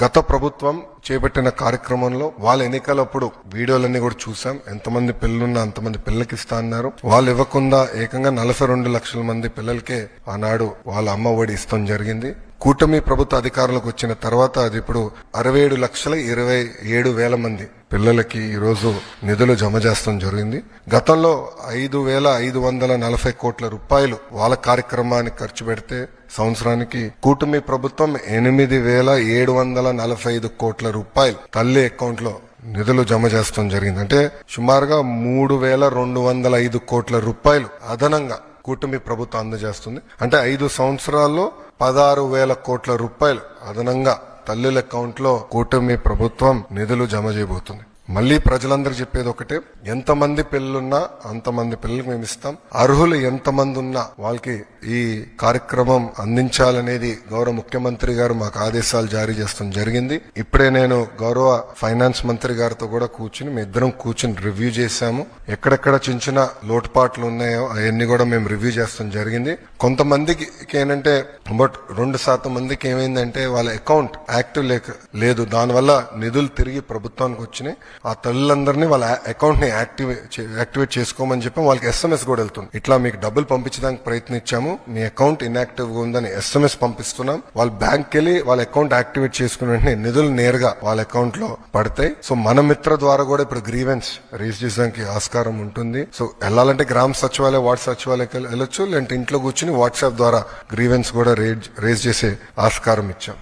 గత ప్రభుత్వం చేపట్టిన కార్యక్రమంలో వాళ్ళ ఎన్నికలప్పుడు వీడియోలన్నీ కూడా చూసాం. ఎంతమంది పిల్లలున్నా అంతమంది పిల్లలకి ఇస్తా అన్నారు. వాళ్ళు ఇవ్వకుండా ఏకంగా 42 లక్షల మంది పిల్లలకే ఆనాడు వాళ్ళ అమ్మ ఒడి ఇస్తాం జరిగింది. కూటమి ప్రభుత్వ అధికారులకు వచ్చిన తర్వాత అది ఇప్పుడు 67,27,000 మంది పిల్లలకి ఈరోజు నిధులు జమ చేస్తాం జరిగింది. గతంలో 5,540 కోట్ల రూపాయలు వాళ్ళ కార్యక్రమానికి ఖర్చు పెడితే సంవత్సరానికి కూటమి ప్రభుత్వం 8,745 కోట్ల రూపాయలు తల్లి అకౌంట్ లో నిధులు జమ చేస్తాం జరిగింది. అంటే సుమారుగా 3,205 కోట్ల రూపాయలు అదనంగా కూటమి ప్రభుత్వం అందజేస్తుంది. అంటే 5 సంవత్సరాల్లో 16,000 కోట్ల రూపాయలు అదనంగా తల్లుల అకౌంట్ లో కూటమి ప్రభుత్వం నిధులు జమ చేయబోతుంది. మళ్లీ ప్రజలందరూ చెప్పేది ఒకటే, ఎంతమంది పిల్లలున్నా అంతమంది పిల్లలకు మేము ఇస్తాం. అర్హులు ఎంతమంది ఉన్నా వాళ్ళకి ఈ కార్యక్రమం అందించాలనేది గౌరవ ముఖ్యమంత్రి గారు మాకు ఆదేశాలు జారీ చేస్తాం జరిగింది. ఇప్పుడే నేను గౌరవ ఫైనాన్స్ మంత్రి గారితో కూడా మీ ఇద్దరం కూర్చుని రివ్యూ చేశాము. ఎక్కడెక్కడ చిన్న చిన్న లోటుపాట్లు ఉన్నాయో అవన్నీ కూడా మేము రివ్యూ చేస్తాం జరిగింది. కొంతమందికి ఏంటంటే బట్ 2% మందికి ఏమైందంటే వాళ్ళ అకౌంట్ యాక్టివ్ లేదు. దానివల్ల నిధులు తిరిగి ప్రభుత్వానికి వచ్చినాయి. ఆ తల్లులందరినీ వాళ్ళ అకౌంట్ ని యాక్టివేట్ చేసుకోమని చెప్పి వాళ్ళకి SMS కూడా వెళ్తుంది. ఇట్లా మీకు డబ్బులు పంపించడానికి ప్రయత్నించాము, మీ అకౌంట్ ఇన్యాక్టివ్ గా ఉందని SMS పంపిస్తున్నాం. వాళ్ళ బ్యాంక్ వెళ్ళి వాళ్ళ అకౌంట్ యాక్టివేట్ చేసుకున్న వెంటనే నిధులు నేరుగా వాళ్ళ అకౌంట్ లో పడతాయి. సో మన మిత్ర ద్వారా కూడా ఇప్పుడు గ్రీవెన్స్ రేజ్ చేయడానికి ఆస్కారం ఉంటుంది. సో వెళ్ళాలంటే గ్రామ సచివాలయ వార్డు సచివాలయకి వెళ్ళొచ్చు, లేదంటే ఇంట్లో కూర్చుని వాట్సాప్ ద్వారా గ్రీవెన్స్ కూడా రేజ్ చేసే ఆస్కారం ఇచ్చాం.